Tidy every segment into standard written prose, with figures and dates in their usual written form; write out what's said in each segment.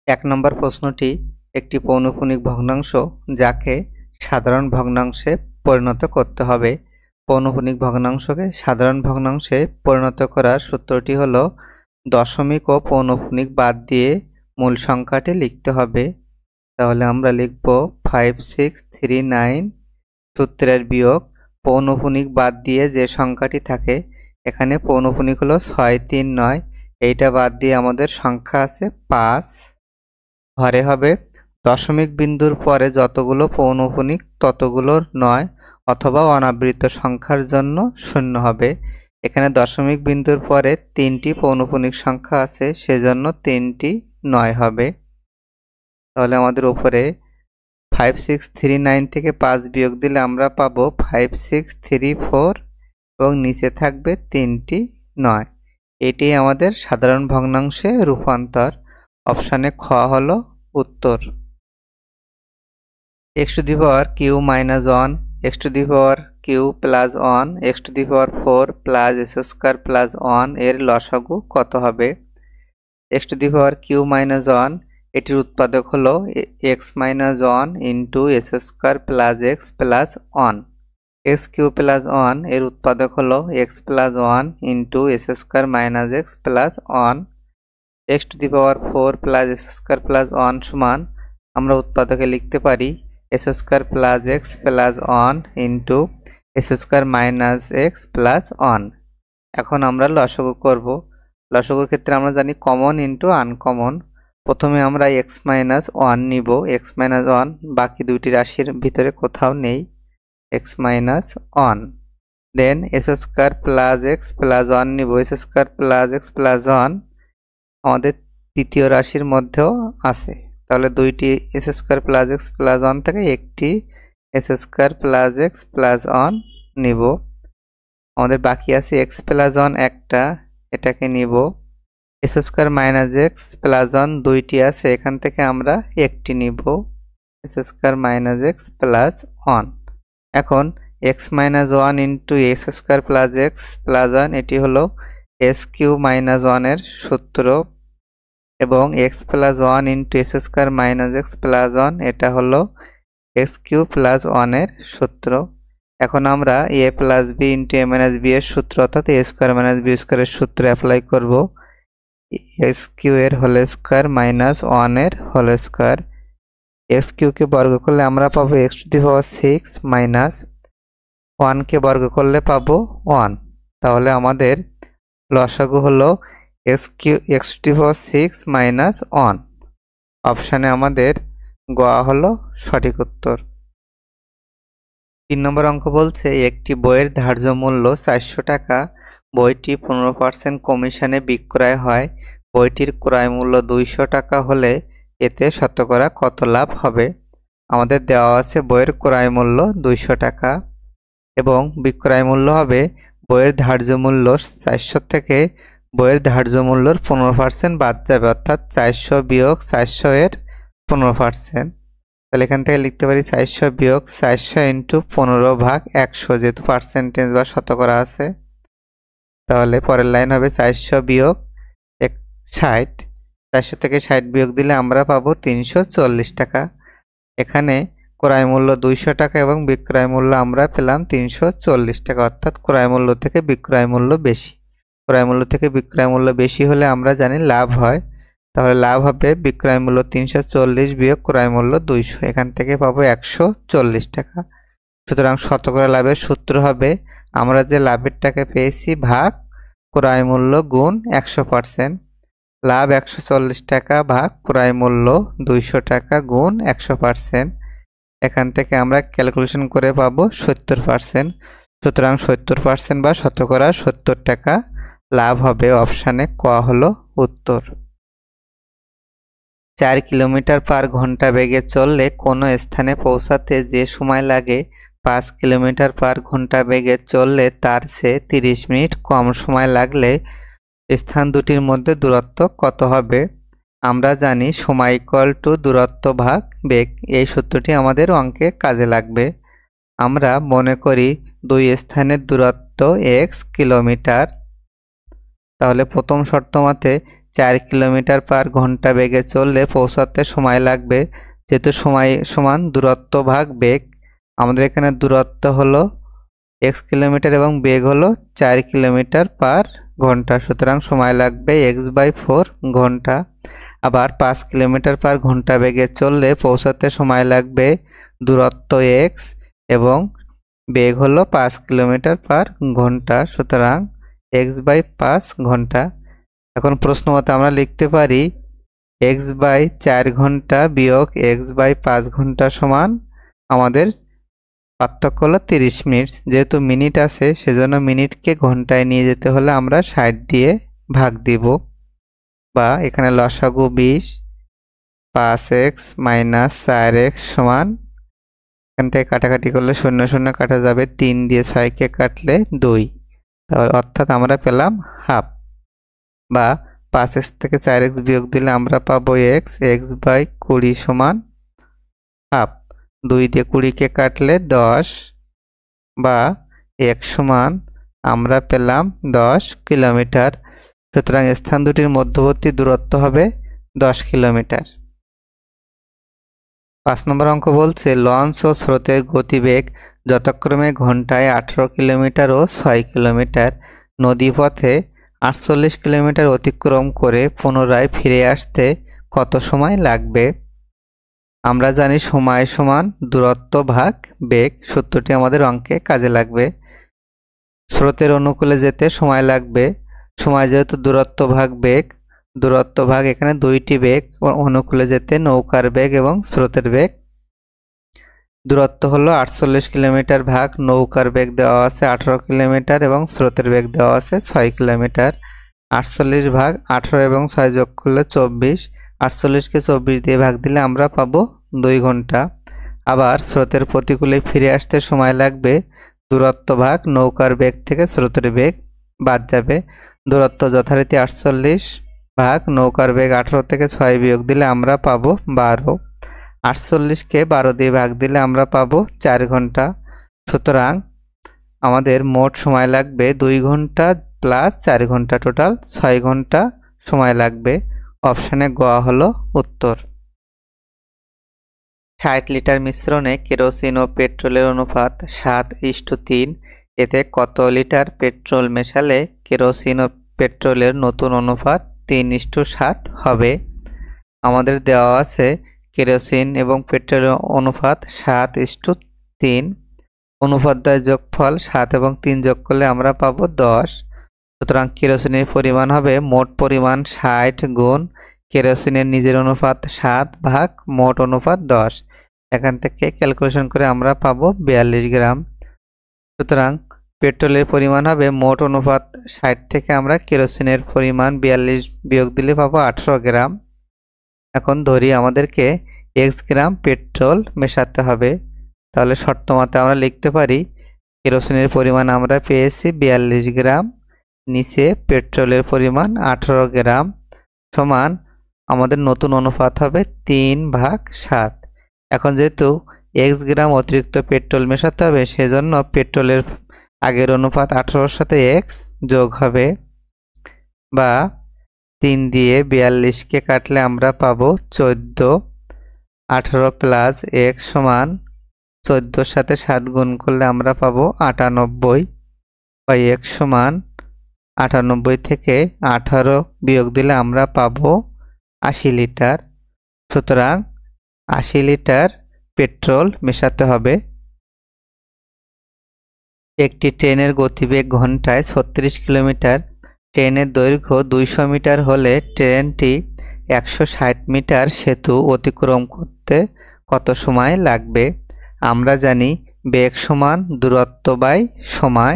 এক নম্বর প্রশ্নটি একটি পৌনঃপুনিক ভগ্নাংশ যাকে সাধারণ ভগ্নাংশে পরিণত করতে হবে। পৌনঃপুনিক ভগ্নাংশকে সাধারণ ভগ্নাংশে পরিণত করার সূত্রটি হলো দশমিক ও পৌনঃপুনিক বাদ দিয়ে মূল সংখ্যাটি লিখতে হবে। তাহলে আমরা লিখব 5639 সূত্রের বিয়োগ পৌনঃপুনিক বাদ দিয়ে যে সংখ্যাটি থাকে, এখানে পৌনঃপুনিক হলো 639, এইটা বাদ দিয়ে আমাদের সংখ্যা আছে 5। ঘরে হবে দশমিক বিন্দুর পরে যতগুলো পৌনঃপুনিক ততগুলোর 9 অথবা অনাবৃত সংখ্যার জন্য 0 হবে। এখানে দশমিক বিন্দুর পরে 3টি পৌনঃপুনিক সংখ্যা আছে, সেজন্য 3টি 9 হবে। তাহলে আমাদের উপরে 5639 থেকে 5 বিয়োগ দিলে আমরা পাবো 5634 এবং নিচে থাকবে 3টি 9। এটি আমাদের সাধারণ ভগ্নাংশে রূপান্তর। অপশানে খ হলো উত্তর। x to the power q minus 1, x to the power q plus 1, x to the power 4 plus s square plus 1 এর লসাগু কত হবে? x to the power q minus 1 এটির উৎপাদক হলো x minus 1 into s square plus x plus 1। x cube plus 1 এর উৎপাদক হলো x plus 1 into s square minus x plus 1। x to the power 4 plus s square plus 1 সমান আমরা উৎপাদকে লিখতে পারি s square plus x plus 1 into s square minus x plus 1। এখন আমরা লসাগু করব। লসাগুর ক্ষেত্রে আমরা জানি কমন ইনটু আনকমন। প্রথমে আমরা x minus 1 নিব, x minus 1 বাকি দুইটি রাশির ভিতরে কোথাও নেই, x minus 1। দেন s square plus x plus 1 নিব, s square plus x plus 1 আমাদের তৃতীয় রাশির মধ্যেও আছে। তাহলে দুইটি s square plus x plus 1 থেকে একটি s square plus x plus 1 নিব। আমাদের বাকি আছে x plus 1 একটা, এটাকে নিব। s square minus x plus 1 দুইটি আছে, এখান থেকে আমরা একটি নিব, s square minus x plus 1। এখন x minus 1 into s square plus x plus 1 এটি হলো s cube minus 1 এর সূত্র, এবং x plus 1 into s square minus x plus 1 এটা হলো x cube plus 1 এর সূত্র। এখন আমরা a plus b into a minus b এর সূত্র অর্থাৎ a square minus b square এর সূত্র অ্যাপ্লাই করব। x cube এর হোল স্কয়ার মাইনাস 1 এর হোল স্কয়ার। x cube কে বর্গ করলে আমরা পাবো x to the power 6 minus 1 কে বর্গ করলে পাবো 1। তাহলে আমাদের লসাগু হলো x to the power 6 minus 1। অপশানে আমাদের গ হলো সঠিক উত্তর। 3 নম্বর অঙ্ক বলছে একটি বইয়ের ধার্য মূল্য 400 টাকা, বইটি 15% কমিশনে বিক্রয় হয়, বইটির ক্রয় মূল্য 200 টাকা হলে এতে শতকরা কত লাভ হবে? আমাদের দেওয়া আছে বইয়ের ক্রয় মূল্য 200 টাকা এবং বিক্রয় মূল্য হবে বইয়ের ধার্য মূল্য 400 থেকে বইয়ের ধার্য মূল্যর 15% বাদ যাবে, অর্থাৎ 400 বিয়োগ 400 এর 15%। তাহলে এখান থেকে লিখতে পারি 400 বিয়োগ 400 ইন্টু 15 ভাগ 100, যেহেতু পার্সেন্টেজ বা শতকরা আছে। তাহলে পরের লাইন হবে 400 বিয়োগ 60, 400 থেকে 60 বিয়োগ দিলে আমরা পাবো 340 টাকা। এখানে ক্রয় মূল্য 200 টাকা এবং বিক্রয় মূল্য আমরা পেলাম 340 টাকা, অর্থাৎ ক্রয় মূল্য থেকে বিক্রয় মূল্য বেশি। ক্রয় মূল্য থেকে বিক্রয় মূল্য বেশি হলে আমরা জানি লাভ হয়। তাহলে লাভ হবে বিক্রয় মূল্য 340 বিয়োগ ক্রয় মূল্য 200, এখান থেকে পাবো 140 টাকা। সুতরাং শতকরা লাভের সূত্র হবে আমরা যে লাভের টাকা পেয়েছি ভাগ ক্রয় মূল্য গুণ 100%। লাভ 140 টাকা ভাগ ক্রয় মূল্য 200 টাকা গুণ 100%। এখান থেকে আমরা ক্যালকুলেশন করে পাবো 70%। সুতরাং 70% বা শতকরা 70 টাকা লাভ হবে। অপশানে ক হলো উত্তর। 4 কিলোমিটার পার ঘন্টা বেগে চললে কোনো স্থানে পৌঁছাতে যে সময় লাগে 5 কিলোমিটার পার ঘন্টা বেগে চললে তার চেয়ে 30 মিনিট কম সময় লাগলে স্থান দুটির মধ্যে দূরত্ব কত হবে? আমরা জানি সময় ইকুয়াল টু দূরত্ব ভাগ বেগ, এই সূত্রটি আমাদের অঙ্কে কাজে লাগবে। আমরা মনে করি দুই স্থানের দূরত্ব x কিলোমিটার। তাহলে প্রথম শর্ত মতে 4 কিলোমিটার পার ঘন্টা বেগে চললে পৌঁছাতে সময় লাগবে। যেহেতু সময় সমান দূরত্ব ভাগ বেগ, আমাদের এখানে দূরত্ব হলো x কিলোমিটার এবং বেগ হলো 4 কিলোমিটার পার ঘন্টা, সুতরাং সময় লাগবে x/4 ঘন্টা। আবার 5 কিলোমিটার পার ঘন্টা বেগে চললে পৌঁছাতে সময় লাগবে দূরত্ব x এবং বেগ হলো 5 কিলোমিটার পার ঘন্টা, সুতরাং x/5 ঘন্টা। এখন প্রশ্ন মতে আমরা লিখতে পারি x/4 ঘন্টা বিয়োগ x/5 ঘন্টা সমান আমাদের পার্থক্য হলো 30 মিনিট। যেহেতু মিনিট আছে সেজন্য মিনিটকে ঘন্টায় নিয়ে যেতে হলে আমরা 60 দিয়ে ভাগ দিব, বা এখানে লসাগু 20, 5x - 4x সমান, এখান থেকে কাটাকাটি করলে 0 0 কাটা যাবে, 3 দিয়ে 6কে কাটলে 2, তাহলে অর্থাৎ আমরা পেলাম হাফ। বা 5x থেকে 4x বিয়োগ দিলে আমরা পাবো x/20 সমান হাফ। 2 দিয়ে 20কে কাটলে 10, বা x সমান আমরা পেলাম 10 কিলোমিটার। সুতরাং স্থান দুটির মধ্যবর্তী দূরত্ব হবে 10 কিলোমিটার। 5 নম্বর অঙ্ক বলছে লঞ্চ ও স্রোতের গতিবেগ যথাক্রমে ঘন্টায় 18 কিলোমিটার ও 6 কিলোমিটার, নদীপথে 48 কিলোমিটার অতিক্রম করে পুনরায় ফিরে আসতে কত সময় লাগবে? আমরা জানি সময় সমান দূরত্ব ভাগ বেগ, সূত্রটি আমাদের অঙ্কে কাজে লাগবে। স্রোতের অনুকূলে যেতে সময় লাগবে, সময় যেহেতু দূরত্ব ভাগ বেগ, দূরত্ব ভাগ এখানে দুইটি বেগ, অনুকূলে যেতে নৌকার বেগ এবং স্রোতের বেগ। দূরত্ব হলো 48 কিলোমিটার ভাগ নৌকার বেগ দেওয়া আছে 18 কিলোমিটার এবং স্রোতের বেগ দেওয়া আছে 6 কিলোমিটার। 48 ভাগ 18 এবং 6 যোগ করলে 24, 48কে 24 দিয়ে ভাগ দিলে আমরা পাবো 2 ঘন্টা। আবার স্রোতের প্রতিকূলে ফিরে আসতে সময় লাগবে, দূরত্ব ভাগ নৌকার বেগ থেকে স্রোতের বেগ বাদ যাবে, দূরত্ব যথারীতি 48 ভাগ নৌকার বেগ 18 থেকে 6 বিয়োগ দিলে আমরা পাবো 12, 48কে 12 দিয়ে ভাগ দিলে আমরা পাবো 4 ঘন্টা। সুতরাং আমাদের মোট সময় লাগবে 2 ঘন্টা প্লাস 4 ঘন্টা, টোটাল 6 ঘন্টা সময় লাগবে। অপশানে গ হলো উত্তর। 60 লিটার মিশ্রণে কেরোসিন ও পেট্রোলের অনুপাত 7:3, এতে কত লিটার পেট্রোল মেশালে কেরোসিন ও পেট্রোলের নতুন অনুপাত 3:7 হবে? আমাদের দেওয়া আছে কেরোসিন এবং পেট্রোলের অনুপাত 7:3, অনুপাত দ্বয় যোগফল 7 এবং 3 যোগ করলে আমরা পাবো 10। সুতরাং কেরোসিনের পরিমাণ হবে মোট পরিমাণ 60 গুণ কেরোসিনের নিজের অনুপাত 7 ভাগ মোট অনুপাত 10। এখান থেকে ক্যালকুলেশন করে আমরা পাবো 42 গ্রাম। সুতরাং পেট্রোলের পরিমাণ হবে মোট অনুপাত 60 থেকে আমরা কেরোসিনের পরিমাণ 42 বিয়োগ দিলে পাবো 18 গ্রাম। এখন ধরি আমাদেরকে x গ্রাম পেট্রোল মেশাতে হবে, তাহলে শর্ত মতে আমরা লিখতে পারি কেরোসিনের পরিমাণ আমরা পেয়েছি 42 গ্রাম, নিচে পেট্রোলের পরিমাণ 18 গ্রাম সমান আমাদের নতুন অনুপাত হবে 3/7। এখন যেহেতু x গ্রাম অতিরিক্ত পেট্রোল মেশাতে হবে সেজন্য পেট্রোলের আগের অনুপাত 18-র সাথে x যোগ হবে, বা 3 দিয়ে 42কে কাটলে আমরা পাবো 14, 18 প্লাস x সমান 14-র সাথে 7 গুণ করলে আমরা পাবো 98, বা x সমান 98 থেকে 18 বিয়োগ দিলে আমরা পাবো 80 লিটার। সুতরাং 80 লিটার পেট্রোল মেশাতে হবে। একটি ট্রেনের গতিবেগ ঘন্টায় 36 কিলোমিটার, ট্রেনের দৈর্ঘ্য 200 মিটার হলে ট্রেনটি 160 মিটার সেতু অতিক্রম করতে কত সময় লাগবে? আমরা জানি বেগ সমান দূরত্ব বাই সময়।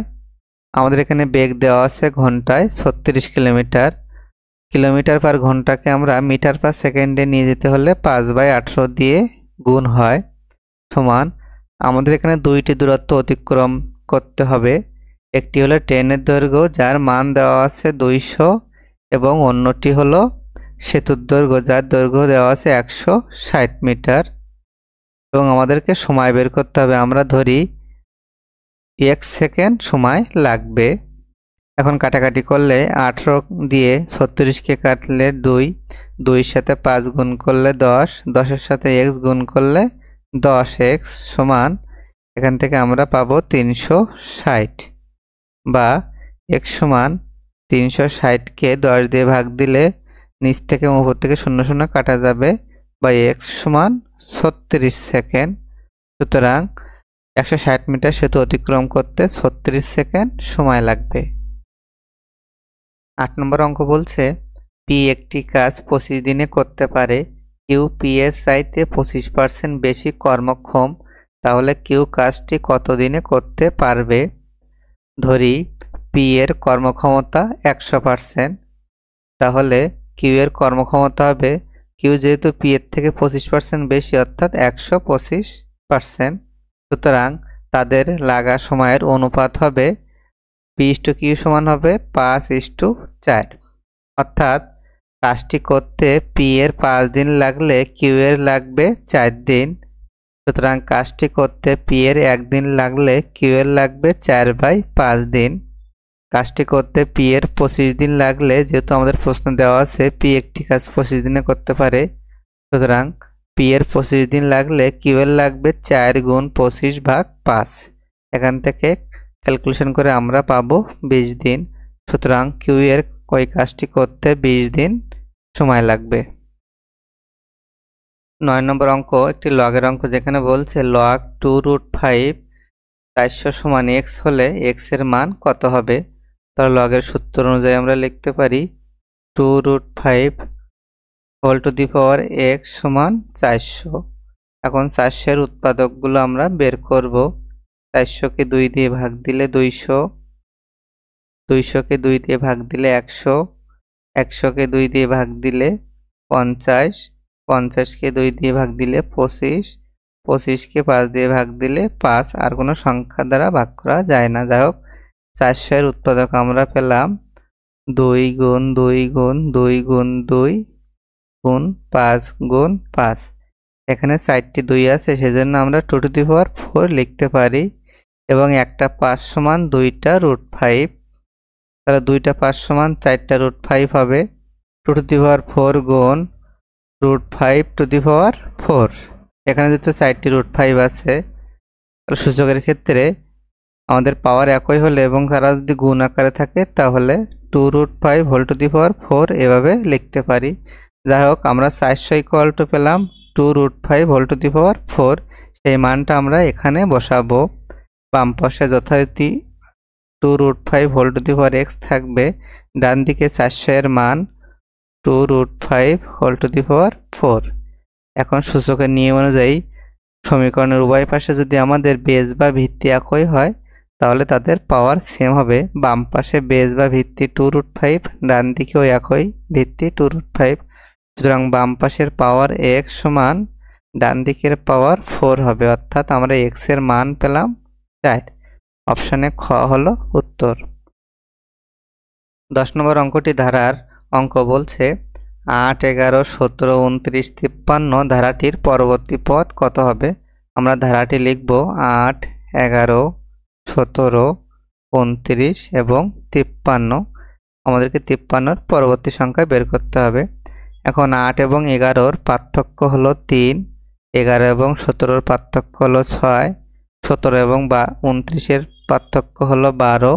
আমাদের এখানে বেগ দেওয়া আছে ঘন্টায় 36 কিলোমিটার, কিলোমিটার পার ঘন্টাকে আমরা মিটার পার সেকেন্ডে নিয়ে যেতে হলে 5/18 দিয়ে গুণ হয়, সমান আমাদের এখানে দুইটি দূরত্ব অতিক্রম করতে হবে। একটি হলো ট্রেনের দৈর্ঘ্য যার মান দেওয়া আছে 200, এবং অন্যটি হলো সেতুর দৈর্ঘ্য যার দৈর্ঘ্য দেওয়া আছে 160 মিটার, এবং আমাদেরকে সময় বের করতে হবে। আমরা ধরি 1 সেকেন্ড সময় লাগবে। এখন কাটাকাটি করলে 18 দিয়ে 36কে কাটলে 2, 2 সাথে 5 গুণ করলে 10, 10 সাথে x গুণ করলে 10x সমান এখান থেকে আমরা পাবো 360 বা x সমান 360কে 10 দিয়ে ভাগ দিলে নিচ থেকে উপর থেকে 0 0 কাটা যাবে বা x সমান 36 সেকেন্ড। সুতরাং 160 মিটার সেতু অতিক্রম করতে 36 সেকেন্ড সময় লাগবে। 8 নম্বর অঙ্ক বলছে পি একটি কাজ 25 দিনে করতে পারে, কিউ পি এর চাইতে 25% বেশি কর্মক্ষম, তাহলে কিউ কাজটি কত দিনে করতে পারবে? ধরি পি এর কর্মক্ষমতা 100%, তাহলে কিউ এর কর্মক্ষমতা হবে, কিউ যেহেতু পি এর থেকে 25% বেশি অর্থাৎ 125%, সুতরাং তাদের লাগা সময়ের অনুপাত হবে P/Q সমান হবে 5:4, অর্থাৎ কাজটি করতে পি এর 5 দিন লাগলে কিউ এর লাগবে 4 দিন। সুতরাং কাজটি করতে পি এর 1 দিন লাগলে কিউ এর লাগবে 4/5 দিন। কাজটি করতে পি এর 25 দিন লাগলে, যেহেতু আমাদের প্রশ্ন দেওয়া আছে পি একটি কাজ 25 দিনে করতে পারে, সুতরাং পি এর 25 দিন লাগলে কিউ এর লাগবে 4 গুণ 25/5। এখান থেকে ক্যালকুলেশন করে আমরা পাবো 20 দিন। সুতরাং কিউ এর ওই কাজটি করতে 20 দিন সময় লাগবে। 9 নম্বর অঙ্ক একটি লগের অঙ্ক, যেখানে বলছে log 2√5 400 সমান x হলে x এর মান কত হবে? তাহলে লগের সূত্র অনুযায়ী আমরা লিখতে পারি 2√5 whole to the power x সমান 400। এখন 400 এর উৎপাদকগুলো আমরা বের করব। 400কে 2 দিয়ে ভাগ দিলে 200, 200কে 2 দিয়ে ভাগ দিলে 100, 100কে 2 দিয়ে ভাগ দিলে 50, 50কে 2 দিয়ে ভাগ দিলে 25, 25কে 5 দিয়ে ভাগ দিলে 5, আর কোনো সংখ্যা দ্বারা ভাগ করা যায় না। যাই হোক 400 এর উৎপাদক আমরা পেলাম 2 গুণ 2 গুণ 2 গুণ 2 গুণ 5 গুণ 5। এখানে 4টি 2 আছে, সেজন্য আমরা 2 টু দি পাওয়ার 4 লিখতে পারি এবং একটা 5 সমান 2টা √5, তাহলে 2টা 5 সমান 4টা √5 হবে। 2 টু দি পাওয়ার 4 গুণ √5 টু দি পাওয়ার 4, এখানে যেহেতু 4টি √5 আছে, সূচকের ক্ষেত্রে আমাদের পাওয়ার একই হলে এবং তারা যদি গুণ আকারে থাকে তাহলে 2√5 হোল টু দি পাওয়ার 4 এভাবে লিখতে পারি। যাই হোক আমরা 400 ইকুয়াল টু পেলাম 2√5 হোল টু দি পাওয়ার 4, সেই মানটা আমরা এখানে বসাবো। বাম পাশে যথারীতি 2√5 whole to the power x থাকবে, ডান দিকে 400 এর মান 2√5 হোল টু দি পাওয়ার 4। এখন সূচকের নিয়ম অনুযায়ী সমীকরণের উভয় পাশে যদি আমাদের বেস বা ভিত্তি একই হয় তাহলে তাদের পাওয়ার সেম হবে। বাম পাশে বেস বা ভিত্তি 2√5, ডান দিকেও একই ভিত্তি 2√5, সুতরাং বাম পাশের পাওয়ার x সমান ডান দিকের পাওয়ার 4 হবে, অর্থাৎ আমরা x এর মান পেলাম 4। অপশনে খ হলো উত্তর। 10 নম্বর অঙ্কটি ধারার অঙ্ক বলছে 8, 11, 17, 29, 53 ধারাটির পরবর্তী পদ কত হবে? আমরা ধারাটি লিখব 8, 11, 17, 29 এবং 53। আমাদেরকে 53-র পরবর্তী সংখ্যা বের করতে হবে। এখন 8 এবং 11-র পার্থক্য হলো 3, 11 এবং 17-র পার্থক্য হলো 6, 17 এবং 29-এর পার্থক্য হলো 12,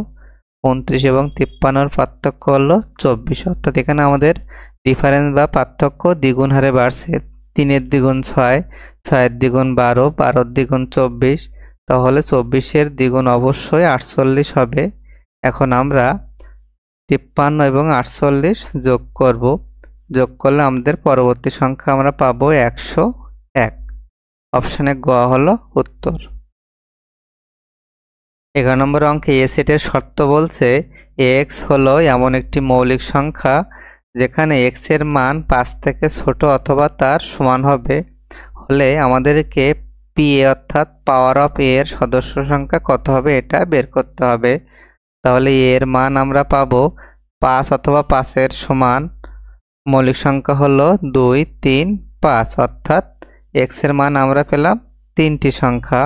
29 এবং 53-র পার্থক্য হলো 24। অর্থাৎ এখানে আমাদের ডিফারেন্স বা পার্থক্য দ্বিগুণ হারে বাড়ছে। 3-এর দ্বিগুণ 6, 6-এর দ্বিগুণ 12, 12-র দ্বিগুণ 24, তাহলে 24-এর দ্বিগুণ অবশ্যই 48 হবে। এখন আমরা 53 এবং 48 যোগ করব, যোগ করলে আমাদের পরবর্তী সংখ্যা আমরা পাবো 101। অপশনে গ হলো উত্তর। 11 নম্বর অঙ্কে এ সেটের শর্ত বলছে x হলো এমন একটি মৌলিক সংখ্যা যেখানে x এর মান 5 থেকে ছোট অথবা তার সমান হবে হলে আমাদেরকে পি অর্থাৎ পাওয়ার অফ a এর সদস্য সংখ্যা কত হবে এটা বের করতে হবে। তাহলে a এর মান আমরা পাবো 5 অথবা 5-এর সমান মৌলিক সংখ্যা হলো 2, 3, 5, অর্থাৎ x এর মান আমরা পেলাম 3টি সংখ্যা।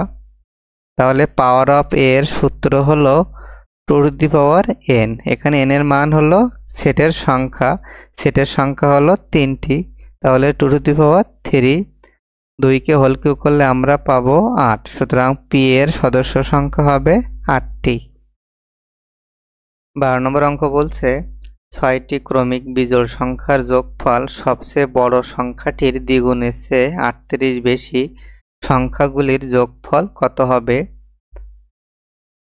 তাহলে পাওয়ার অফ a এর সূত্র হলো 2n। এখানে n এর মান হলো সেটের সংখ্যা হলো 3টি, তাহলে 2^3। 2কে হোল কিউ করলে আমরা পাবো 8, সুতরাং p এর সদস্য সংখ্যা হবে 8টি। 12 নম্বর অঙ্ক বলছে 6টি ক্রমিক বিজোড় সংখ্যার যোগফল সবচেয়ে বড় সংখ্যাটির দ্বিগুণের চেয়ে 38 বেশি, সংখ্যাগুলির যোগফল কত হবে?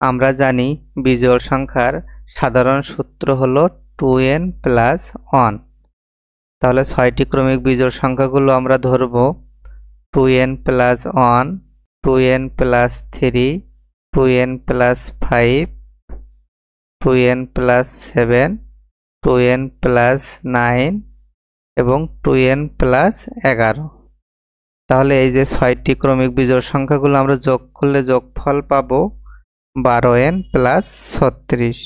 আমরা জানি বিজোড় সংখ্যার সাধারণ সূত্র হলো 2n প্লাস 1। তাহলে 6টি ক্রমিক বিজোড় সংখ্যাগুলো আমরা ধরব 2n plus 1, 2n plus 3, 2n plus 5, 2n plus 7, 2n plus 9 এবং 2n প্লাস 11। তাহলে এই যে 6টি ক্রমিক বিজোড় সংখ্যাগুলো আমরা যোগ করলে যোগফল পাবো 12n প্লাস 36।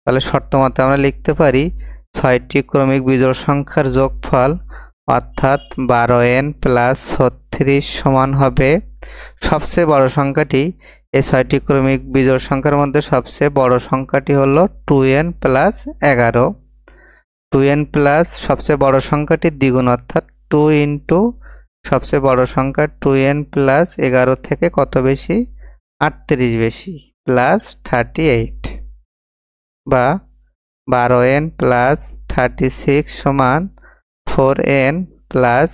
তাহলে শর্ত মতে আমরা লিখতে পারি 6টি ক্রমিক বিজোড় সংখ্যার যোগফল অর্থাৎ 12n প্লাস 36 সমান হবে সবচেয়ে বড় সংখ্যাটি। এই 6টি ক্রমিক বিজোড় সংখ্যার মধ্যে সবচেয়ে বড় সংখ্যাটি হলো 2n প্লাস 11। 2n প্লাস সবচেয়ে বড় সংখ্যাটির দ্বিগুণ অর্থাৎ 2 ইন্টু সবচেয়ে বড় সংখ্যা 2n প্লাস 11 থেকে কত বেশি? 38 বেশি, প্লাস 38, বা 12n প্লাস 36 সমান 4n প্লাস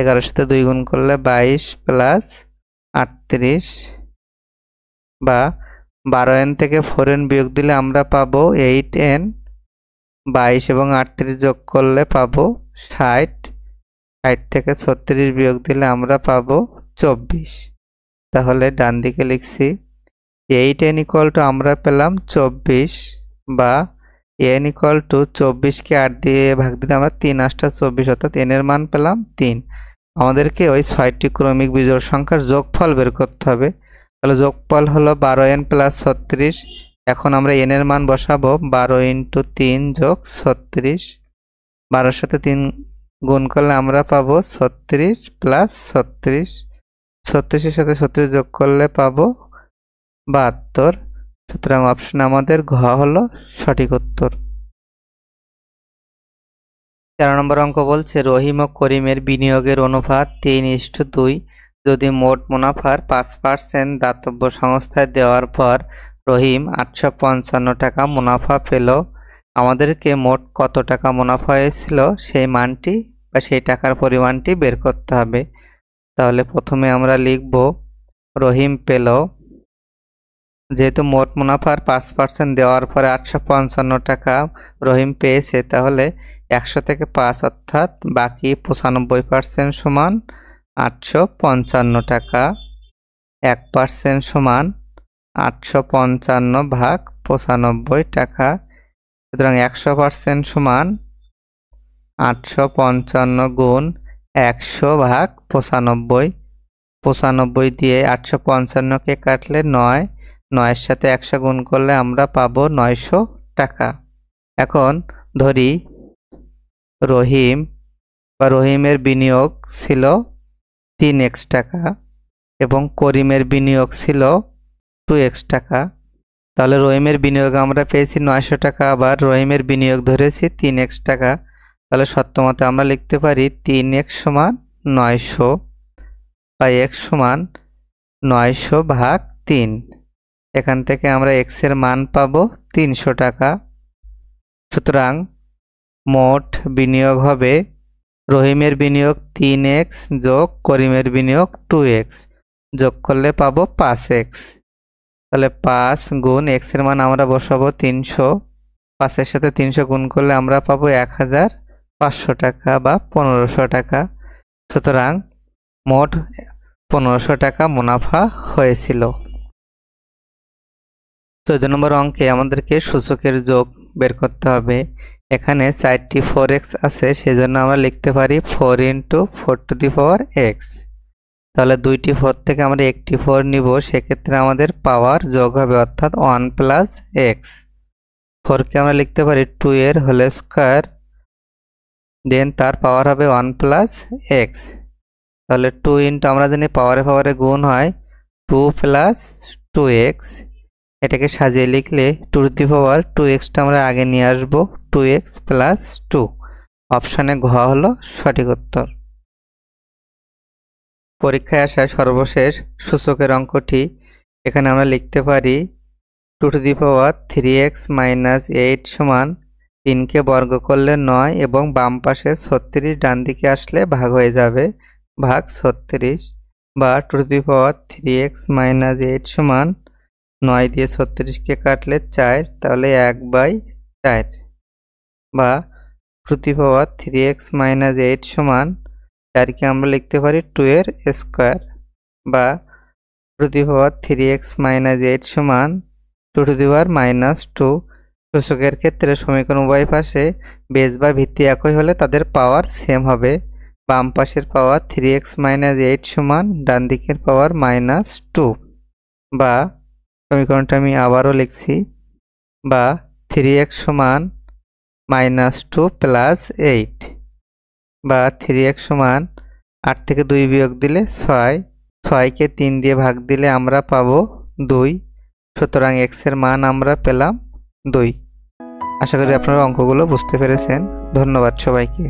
11 সাথে 2 গুণ করলে 22 প্লাস 38, বা 12n থেকে 4n বিয়োগ দিলে আমরা পাবো 8n, 22 এবং 38 যোগ করলে পাবো 60, 60 থেকে 36 বিয়োগ দিলে আমরা পাবো 24। তাহলে ডান দিকে লিখছি 8n ইকুয়াল টু আমরা পেলাম 24, বা n ইকুয়াল টু 24কে 8 দিয়ে ভাগ দিলে আমরা 3 8 24, অর্থাৎ n এর মান পেলাম 3। আমাদেরকে ওই 6টি ক্রমিক বিজোড় সংখ্যার যোগফল বের করতে হবে। তাহলে যোগফল হলো 12n প্লাস 36। এখন আমরা n এর মান বসাবো 12 ইন্টু 3 যোগ 36, 12 সাথে 3 গুণ করলে আমরা পাবো 36 প্লাস 36, 36 এর সাথে 36 যোগ করলে পাবো 72। সুতরাং অপশন আমাদের ঘ হলো সঠিক উত্তর। 13 নম্বর অঙ্ক বলছে রহিম ও করিমের বিনিয়োগের অনুপাত 3:2। যদি মোট মুনাফার 5% দাতব্য সংস্থায় দেওয়ার পর রহিম 855 টাকা মুনাফা পেল, আমাদেরকে মোট কত টাকা মুনাফা হয়েছিল সেই মানটি বা সেই টাকার পরিমাণটি বের করতে হবে। তাহলে প্রথমে আমরা লিখব রহিম পেল, যেহেতু মোট মুনাফার 5% দেওয়ার পরে 855 টাকা রহিম পেয়েছে, তাহলে 100 থেকে 5 অর্থাৎ বাকি 95% সমান 855 টাকা। 1% সমান 855 ভাগ 95 টাকা। সুতরাং 100% সমান 855 গুণ 100 ভাগ 95। 95 দিয়ে 855কে কাটলে 9, 9-এর সাথে 100 গুণ করলে আমরা পাবো 900 টাকা। এখন ধরি রহিম বা রহিমের বিনিয়োগ ছিল 3x টাকা এবং করিমের বিনিয়োগ ছিল 2x টাকা। তাহলে রহিমের বিনিয়োগ আমরা পেয়েছি 900 টাকা, আবার রহিমের বিনিয়োগ ধরেছি 3x টাকা। তাহলে সত্যমতে আমরা লিখতে পারি 3x সমান 900, বা x সমান 900 ভাগ 3। এখান থেকে আমরা x এর মান পাবো 300 টাকা। সুতরাং মোট বিনিয়োগ হবে রহিমের বিনিয়োগ 3x যোগ করিমের বিনিয়োগ 2x, যোগ করলে পাবো 5x। তাহলে 5 গুণ x এর মান আমরা বসাবো 300, 5-এর সাথে 300 গুণ করলে আমরা পাবো 1500 টাকা বা 1500 টাকা। সুতরাং মোট 1500 টাকা মুনাফা হয়েছিল। 14 নম্বর অঙ্কে আমাদেরকে সূচকের যোগ বের করতে হবে। এখানে 4টি 4x আছে, সেজন্য আমরা লিখতে পারি 4 × 4⁴x। তাহলে 2টি 4 থেকে আমরা একটি 4 নিব, সেক্ষেত্রে আমাদের পাওয়ার যোগ হবে অর্থাৎ 1 প্লাস x। 4কে আমরা লিখতে পারি 2 এর হোল স্কয়ার, দেন তার পাওয়ার হবে 1 প্লাস x। তাহলে 2 ইন্টু আমরা জানি পাওয়ারে পাওয়ারে গুণ হয় 2 প্লাস 2x। এটাকে সাজিয়ে লিখলে 2^2x আমরা আগে নিয়ে আসবো, 2x + 2। অপশানে ঘ হলো সঠিক উত্তর। পরীক্ষায় আসা সর্বশেষ সূচকের অঙ্কটি এখানে আমরা লিখতে পারি 2^3x - 8 সমান 3কে বর্গ করলে 9 এবং বাম পাশে 36 ডান দিকে আসলে ভাগ হয়ে যাবে, ভাগ 36। বা 2^3x - 8 সমান 9 দিয়ে 36কে কাটলে 4, তাহলে 1/4। বা 2^3x - 8 সমান 4কে আমরা লিখতে পারি 2 এর স্কোয়ার। বা 2^3x - 8 সমান 2^-2। সূচকের ক্ষেত্রে সমীকরণ উভয় পাশে বেস বা ভিত্তি একই হলে তাদের পাওয়ার সেম হবে। বাম পাশের পাওয়ার 3x - 8 সমান ডান দিকের পাওয়ার -2। বা সমীকরণটা আমি আবারও লিখছি, বা 3x সমান -2 + 8। বা 3x সমান 8 থেকে 2 বিয়োগ দিলে 6, 6কে 3 দিয়ে ভাগ দিলে আমরা পাবো 2। সুতরাং x এর মান আমরা পেলাম 2। আশা করি আপনারা অঙ্কগুলো বুঝতে পেরেছেন। ধন্যবাদ সবাইকে।